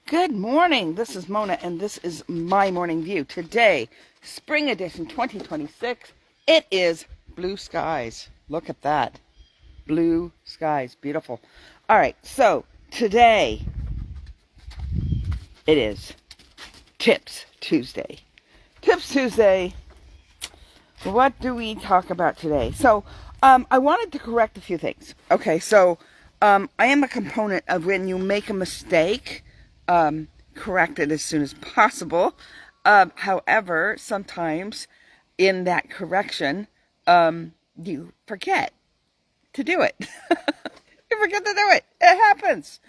Good morning. This is Mona, and this is my morning view. Today, spring edition 2026. It is blue skies. Look at that. Blue skies. Beautiful. All right. So, today, it is Tips Tuesday. Tips Tuesday. What do we talk about today? So, I wanted to correct a few things. Okay. So, I am a component of when you make a mistake, correct it as soon as possible. However, sometimes in that correction, you forget to do it. You forget to do it. It happens.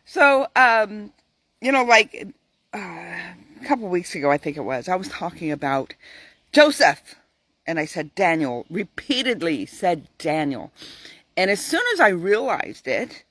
So, like a couple weeks ago, I think it was, I was talking about Joseph. And I said Daniel, repeatedly said Daniel. And as soon as I realized it,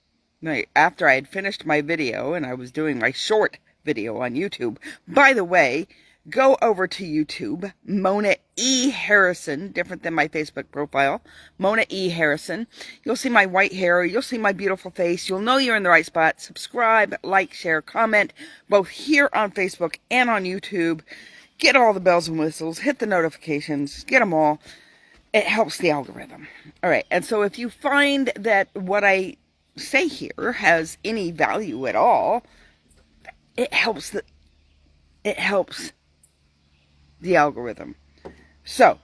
after I had finished my video and I was doing my short video on YouTube, by the way, go over to YouTube, Mona E. Harrison, different than my Facebook profile, Mona E. Harrison. You'll see my white hair, you'll see my beautiful face, you'll know you're in the right spot. Subscribe, like, share, comment, both here on Facebook and on YouTube. Get all the bells and whistles, hit the notifications, get them all. It helps the algorithm. All right, and so if you find that what I say here has any value at all, it helps the algorithm. So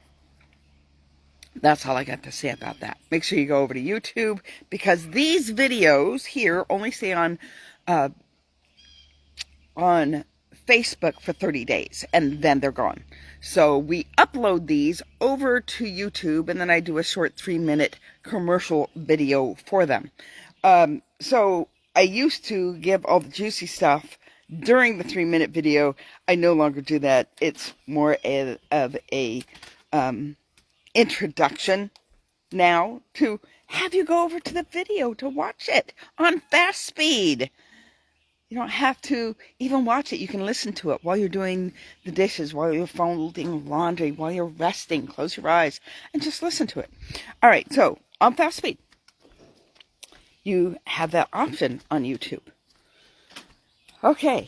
that's all I got to say about that. Make sure you go over to YouTube, because these videos here only stay on Facebook for 30 days, and then they're gone. So we upload these over to YouTube, and then I do a short 3-minute commercial video for them. So I used to give all the juicy stuff during the 3-minute video. I no longer do that. It's more of a introduction now to have you go over to the video to watch it on fast speed. You don't have to even watch it. You can listen to it while you're doing the dishes, while you're folding laundry, while you're resting. Close your eyes and just listen to it. All right, so on fast speed, you have that option on YouTube. Okay,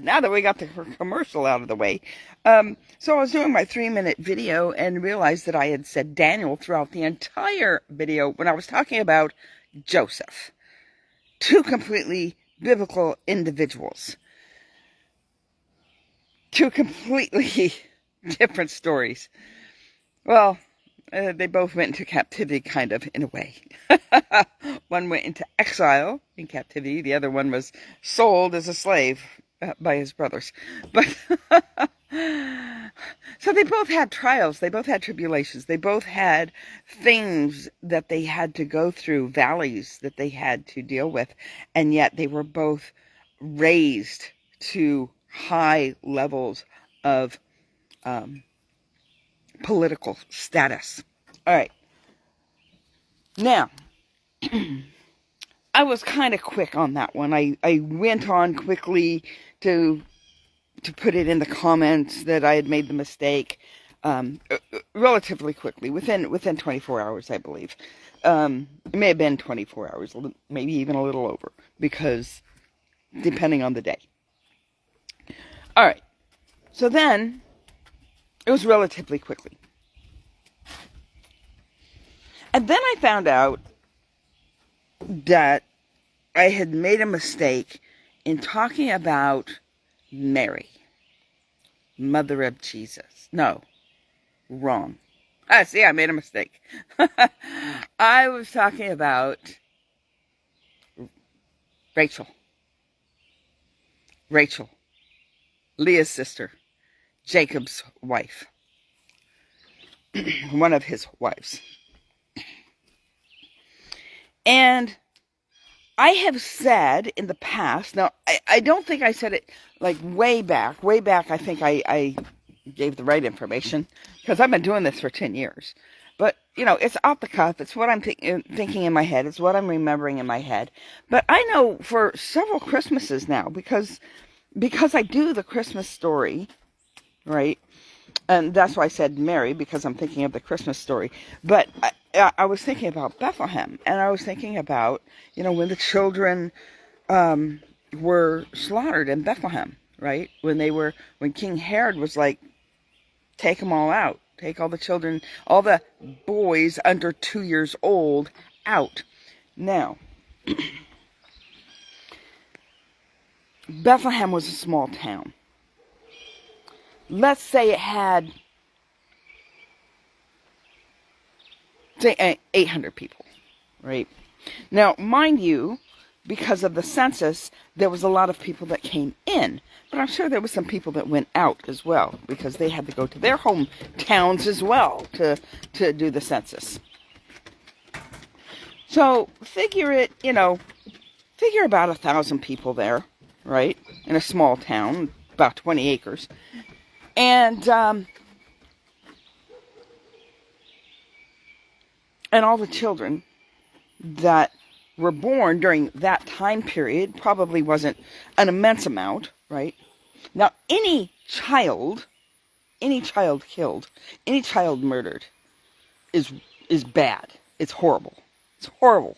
now that we got the commercial out of the way, so I was doing my 3-minute video and realized that I had said Daniel throughout the entire video when I was talking about Joseph. Two completely biblical individuals. Two completely different stories. Well, they both went into captivity, kind of, in a way. One went into exile in captivity. The other one was sold as a slave by his brothers. But so they both had trials. They both had tribulations. They both had things that they had to go through, valleys that they had to deal with. And yet they were both raised to high levels of political status. All right. Now, I was kind of quick on that one. I went on quickly to put it in the comments that I had made the mistake, relatively quickly, within 24 hours, I believe. It may have been 24 hours, maybe even a little over, because depending on the day. All right. So then, it was relatively quickly. And then I found out that I had made a mistake in talking about Mary, mother of Jesus. No, wrong. See, I made a mistake. I was talking about Rachel, Leah's sister, Jacob's wife, one of his wives. And I have said in the past, now I don't think I said it like way back, I think I gave the right information, because I've been doing this for 10 years. But, it's off the cuff, it's what I'm thinking in my head, it's what I'm remembering in my head. But I know for several Christmases now, because I do the Christmas story, right? And that's why I said Mary, because I'm thinking of the Christmas story. But I was thinking about Bethlehem, and I was thinking about, when the children were slaughtered in Bethlehem, right? When King Herod was like, take them all out. Take all the children, all the boys under 2 years old out. Now, Bethlehem was a small town. Let's say it had, say, 800 people, right? Now, mind you, because of the census, there was a lot of people that came in. But I'm sure there was some people that went out as well, because they had to go to their hometowns as well to do the census. So figure about 1,000 people there, right? In a small town, about 20 acres. And all the children that were born during that time period probably wasn't an immense amount, right? Now, any child killed, any child murdered is bad. It's horrible. It's horrible.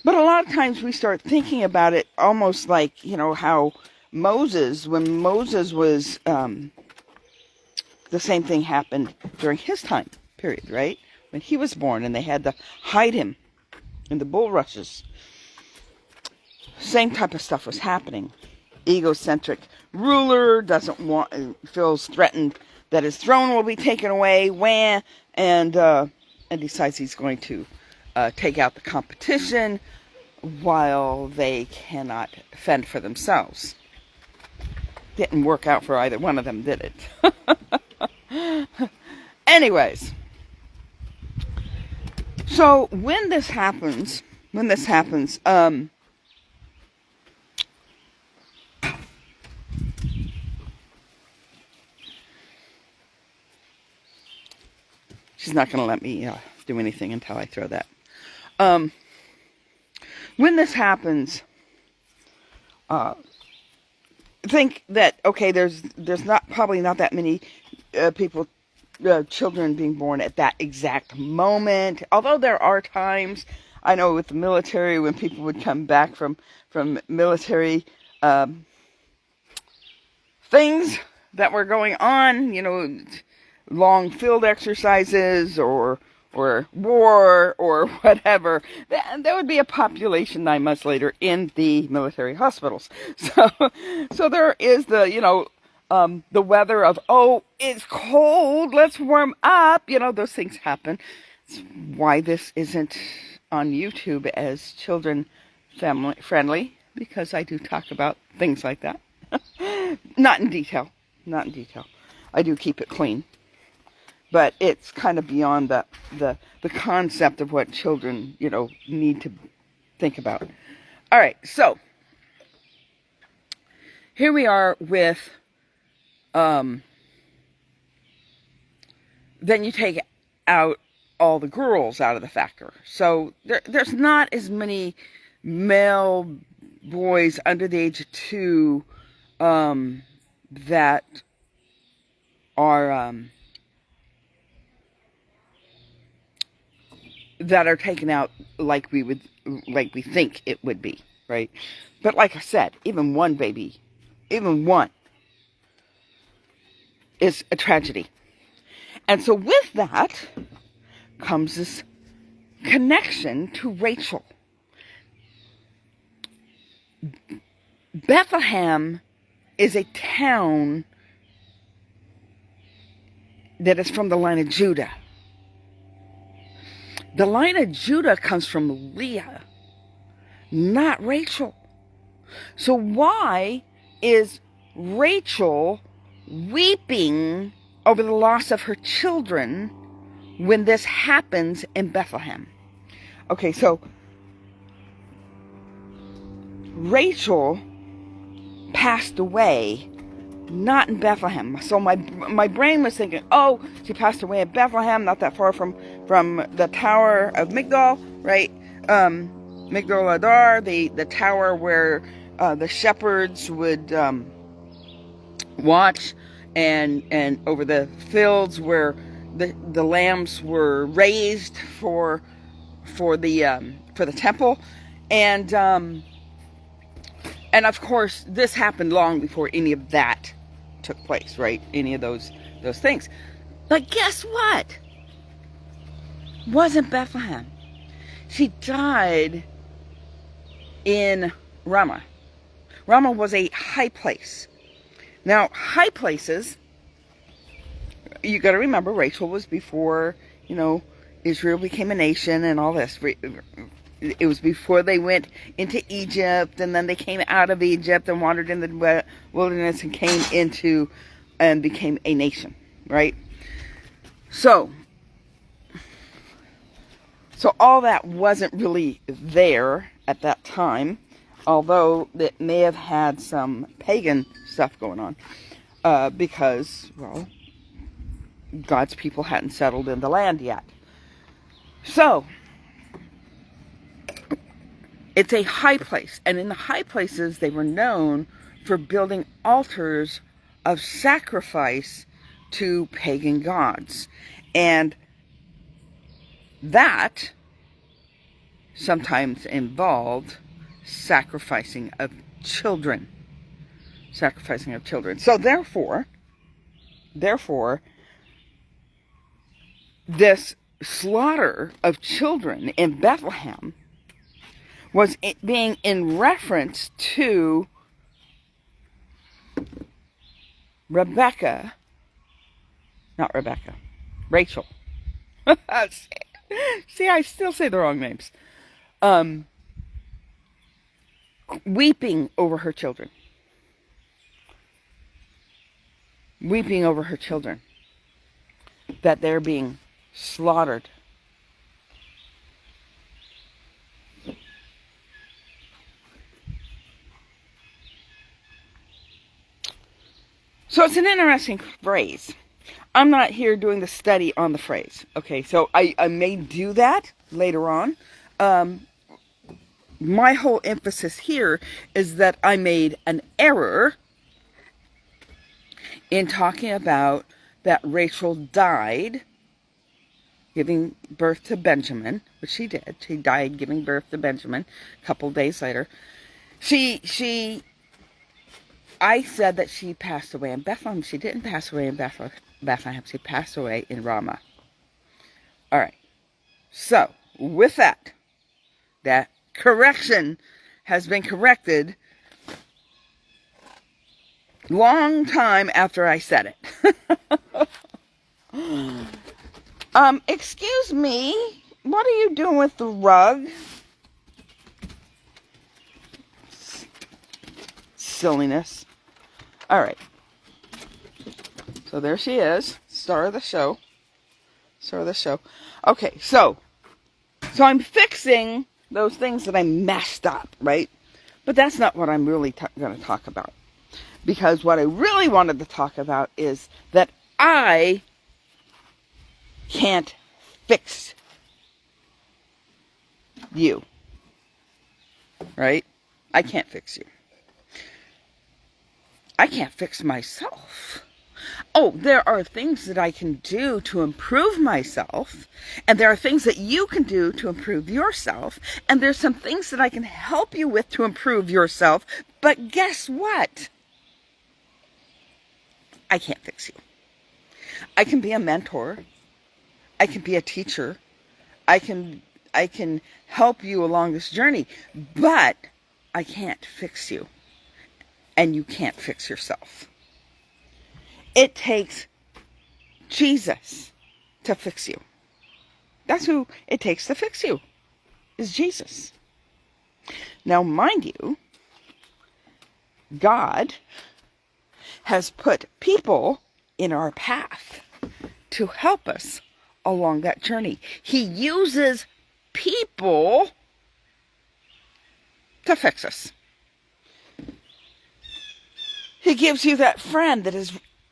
But a lot of times we start thinking about it almost like, how Moses, when Moses was, the same thing happened during his time period, right? When he was born and they had to hide him in the bulrushes. Same type of stuff was happening. Egocentric ruler feels threatened that his throne will be taken away, and decides he's going to take out the competition while they cannot fend for themselves. Didn't work out for either one of them, did it? Anyways, so when this happens, she's not going to let me do anything until I throw that. When this happens, think that, okay, there's probably not that many children being born at that exact moment. Although there are times, I know with the military, when people would come back from military things that were going on, long field exercises or war or whatever, there would be a population 9 months later in the military hospitals. So there is the weather of, oh, it's cold, let's warm up. Those things happen. It's why this isn't on YouTube as children family friendly, because I do talk about things like that. Not in detail. I do keep it clean. But it's kind of beyond the concept of what children, need to think about. All right, so here we are with, then you take out all the girls out of the factor. So there's not as many male boys under the age of 2 that are taken out like we think it would be, right? But like I said, even one is a tragedy. And so with that comes this connection to Rachel. Bethlehem is a town that is from the line of Judah. The line of Judah comes from Leah, not Rachel. So why is Rachel weeping over the loss of her children when this happens in Bethlehem? Okay, so Rachel passed away not in Bethlehem. So my brain was thinking, oh, she passed away in Bethlehem, not that far from the Tower of Migdal, right? Migdal Adar, the tower where the shepherds would watch, and over the fields where the lambs were raised for the temple, and And of course, this happened long before any of that took place, right? Any of those things. But guess what? Wasn't Bethlehem. She died in Ramah. Ramah was a high place. Now, high places, you got to remember, Rachel was before, Israel became a nation and all this. It was before they went into Egypt, and then they came out of Egypt and wandered in the wilderness and came into and became a nation, right? So all that wasn't really there at that time, although it may have had some pagan stuff going on, because, well, God's people hadn't settled in the land yet. So, it's a high place, and in the high places, they were known for building altars of sacrifice to pagan gods. And that sometimes involved sacrificing of children. So therefore, this slaughter of children in Bethlehem was being in reference to Rachel. See, I still say the wrong names. Weeping over her children. That they're being slaughtered. So it's an interesting phrase. I'm not here doing the study on the phrase. Okay, so I may do that later on. My whole emphasis here is that I made an error in talking about that Rachel died giving birth to Benjamin, which she did. She died giving birth to Benjamin a couple days later. I said that she passed away in Bethlehem. She didn't pass away in Bethlehem. She passed away in Ramah. All right. So, with that correction has been corrected long time after I said it. Excuse me. What are you doing with the rug? Silliness. All right. So there she is, star of the show. Okay, so I'm fixing those things that I messed up, right? But that's not what I'm really going to talk about. Because what I really wanted to talk about is that I can't fix you. Right? I can't fix you. I can't fix myself. Oh, there are things that I can do to improve myself, and there are things that you can do to improve yourself, and there's some things that I can help you with to improve yourself, but guess what? I can't fix you. I can be a mentor. I can be a teacher. I can help you along this journey, but I can't fix you. And you can't fix yourself. It takes Jesus to fix you. That's who it takes to fix you, is Jesus. Now, mind you, God has put people in our path to help us along that journey. He uses people to fix us. He gives you that friend that is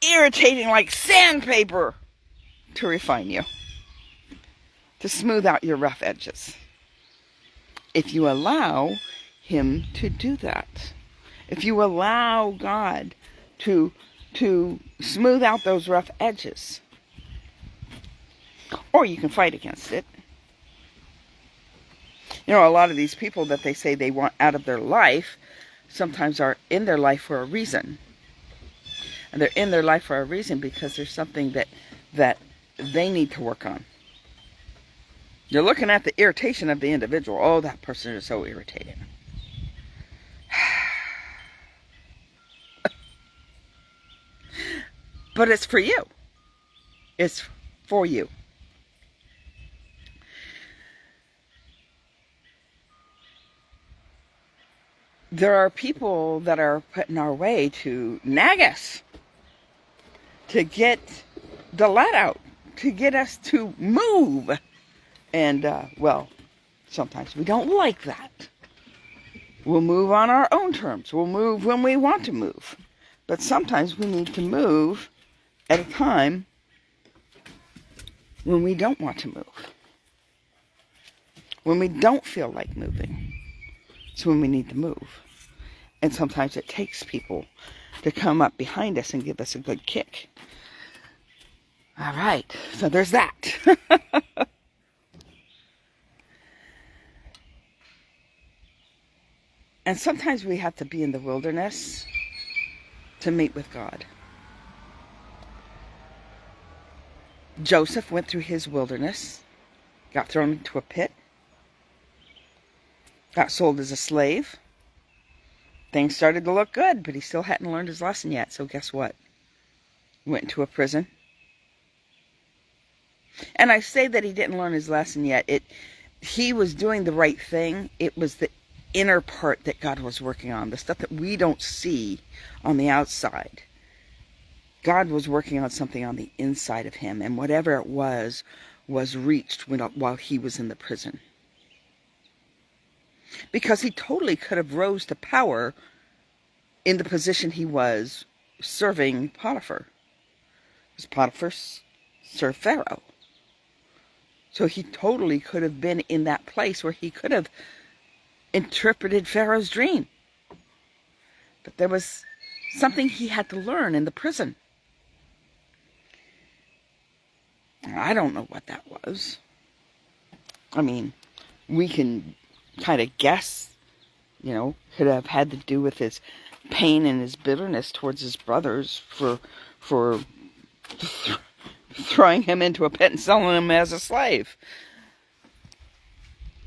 irritating like sandpaper to refine you, to smooth out your rough edges. If you allow him to do that, if you allow God to smooth out those rough edges, or you can fight against it. You know, a lot of these people that they say they want out of their life sometimes are in their life for a reason. And they're in their life for a reason because there's something that they need to work on. You're looking at the irritation of the individual. Oh, that person is so irritating. But it's for you. It's for you. There are people that are put in our way to nag us, to get the let out, to get us to move. And, well, sometimes we don't like that. We'll move on our own terms. We'll move when we want to move. But sometimes we need to move at a time when we don't want to move. When we don't feel like moving. It's when we need to move. And sometimes it takes people to come up behind us and give us a good kick. All right, so there's that. And sometimes we have to be in the wilderness to meet with God. Joseph went through his wilderness, got thrown into a pit, got sold as a slave. Things started to look good, but he still hadn't learned his lesson yet. So guess what? Went into a prison. And I say that he didn't learn his lesson yet. He was doing the right thing. It was the inner part that God was working on, the stuff that we don't see on the outside. God was working on something on the inside of him, and whatever it was reached while he was in the prison. Because he totally could have rose to power in the position he was serving Potiphar. Because Potiphar served Pharaoh. So he totally could have been in that place where he could have interpreted Pharaoh's dream. But there was something he had to learn in the prison. I don't know what that was. I mean, we can kind of guess, could have had to do with his pain and his bitterness towards his brothers for throwing him into a pit and selling him as a slave.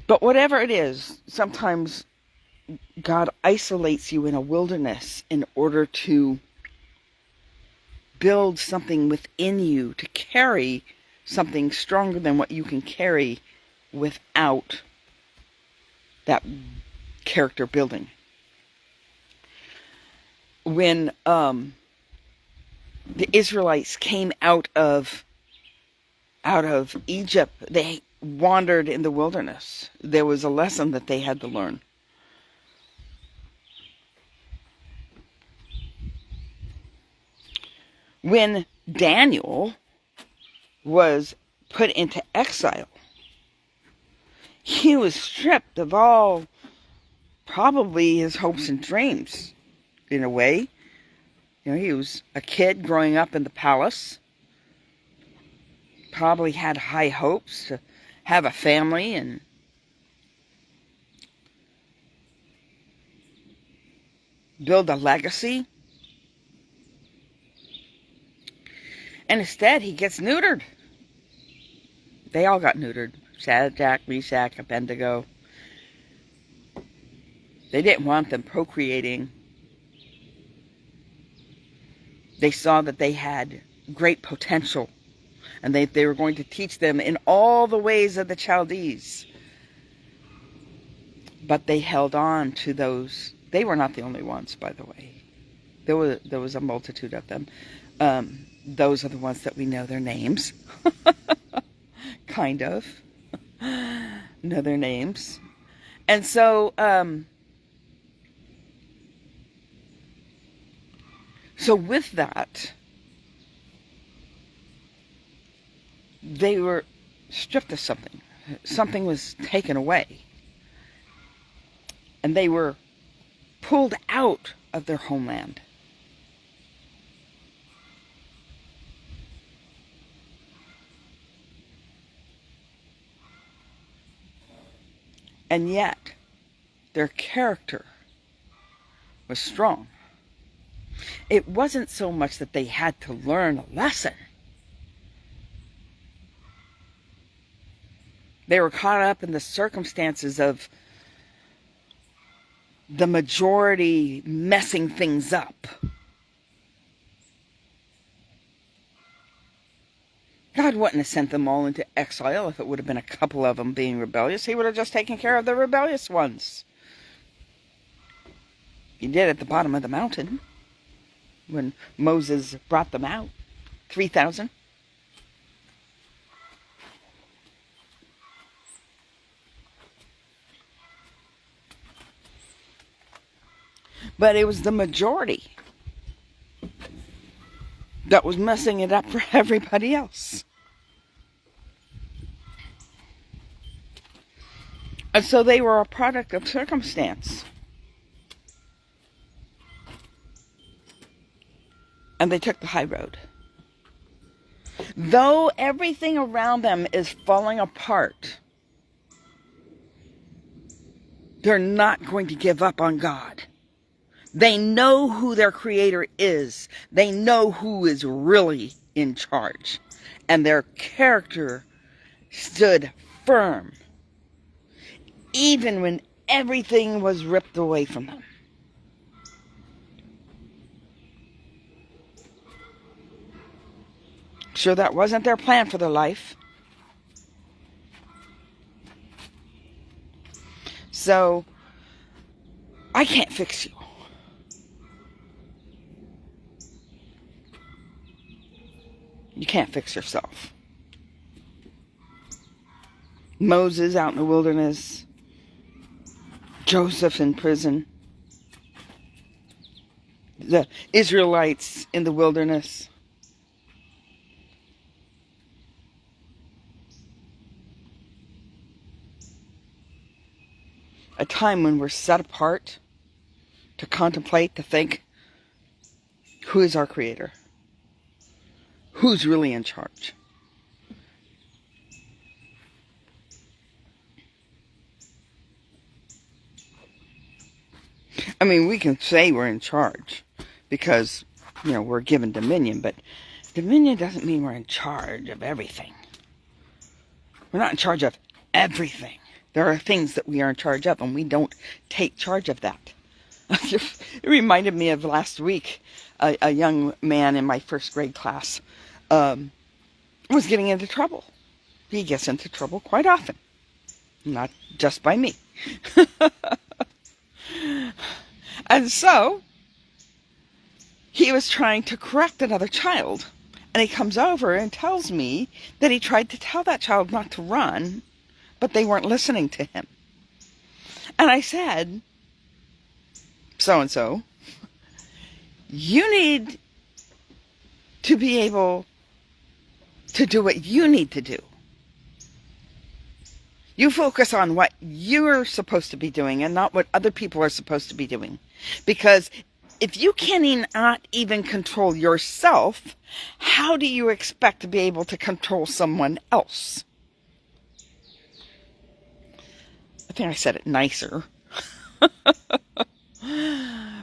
But whatever it is, sometimes God isolates you in a wilderness in order to build something within you, to carry something stronger than what you can carry without that character building. When the Israelites came out of Egypt, they wandered in the wilderness. There was a lesson that they had to learn. When Daniel was put into exile, he was stripped of all, probably his hopes and dreams, in a way. He was a kid growing up in the palace, probably had high hopes to have a family and build a legacy. And instead, he gets neutered. They all got neutered. Shadrach, Meshach, Abednego. They didn't want them procreating. They saw that they had great potential. And they were going to teach them in all the ways of the Chaldees. But they held on to those. They were not the only ones, by the way. There was a multitude of them. Those are the ones that we know their names. Kind of. Know their names. And so, with that, they were stripped of something. Something was taken away. And they were pulled out of their homeland. And yet, their character was strong. It wasn't so much that they had to learn a lesson. They were caught up in the circumstances of the majority messing things up. God wouldn't have sent them all into exile if it would have been a couple of them being rebellious. He would have just taken care of the rebellious ones. He did at the bottom of the mountain when Moses brought them out. 3,000. But it was the majority that was messing it up for everybody else. And so they were a product of circumstance. And they took the high road. Though everything around them is falling apart, they're not going to give up on God. They know who their Creator is. They know who is really in charge. And their character stood firm, even when everything was ripped away from them. Sure, that wasn't their plan for their life. So, I can't fix you. You can't fix yourself. Moses out in the wilderness. Joseph in prison. The Israelites in the wilderness. A time when we're set apart to contemplate, to think, who is our Creator? Who's really in charge? I mean, we can say we're in charge because, we're given dominion, but dominion doesn't mean we're in charge of everything. We're not in charge of everything. There are things that we are in charge of, and we don't take charge of that. It reminded me of last week, a young man in my first grade class was getting into trouble. He gets into trouble quite often. Not just by me. And so, he was trying to correct another child. And he comes over and tells me that he tried to tell that child not to run, but they weren't listening to him. And I said, so-and-so, you need to be able to do what you need to do. You focus on what you're supposed to be doing and not what other people are supposed to be doing. Because if you cannot even control yourself, how do you expect to be able to control someone else? I think I said it nicer.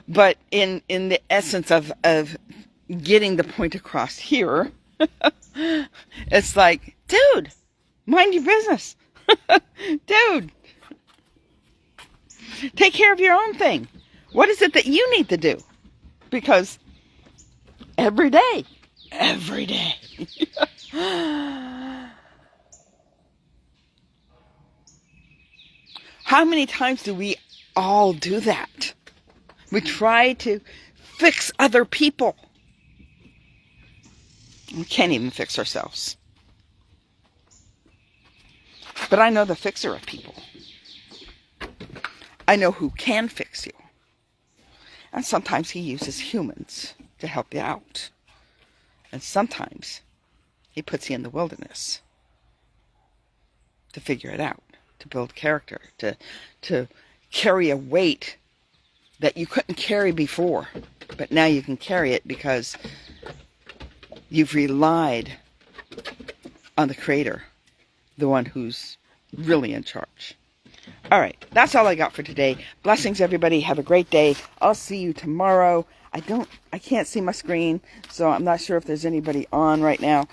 But in the essence of getting the point across here, it's like, dude, mind your business. Dude, take care of your own thing. What is it that you need to do? Because every day, how many times do we all do that? We try to fix other people. We can't even fix ourselves. But I know the fixer of people. I know who can fix you. And sometimes he uses humans to help you out. And sometimes he puts you in the wilderness to figure it out, to build character, to carry a weight that you couldn't carry before. But now you can carry it because you've relied on the Creator, the one who's really in charge. All right, that's all I got for today. Blessings, everybody. Have a great day. I'll see you tomorrow. I can't see my screen, so I'm not sure if there's anybody on right now.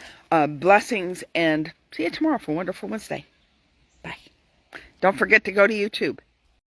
Blessings, and see you tomorrow for Wonderful Wednesday. Bye. Don't forget to go to YouTube.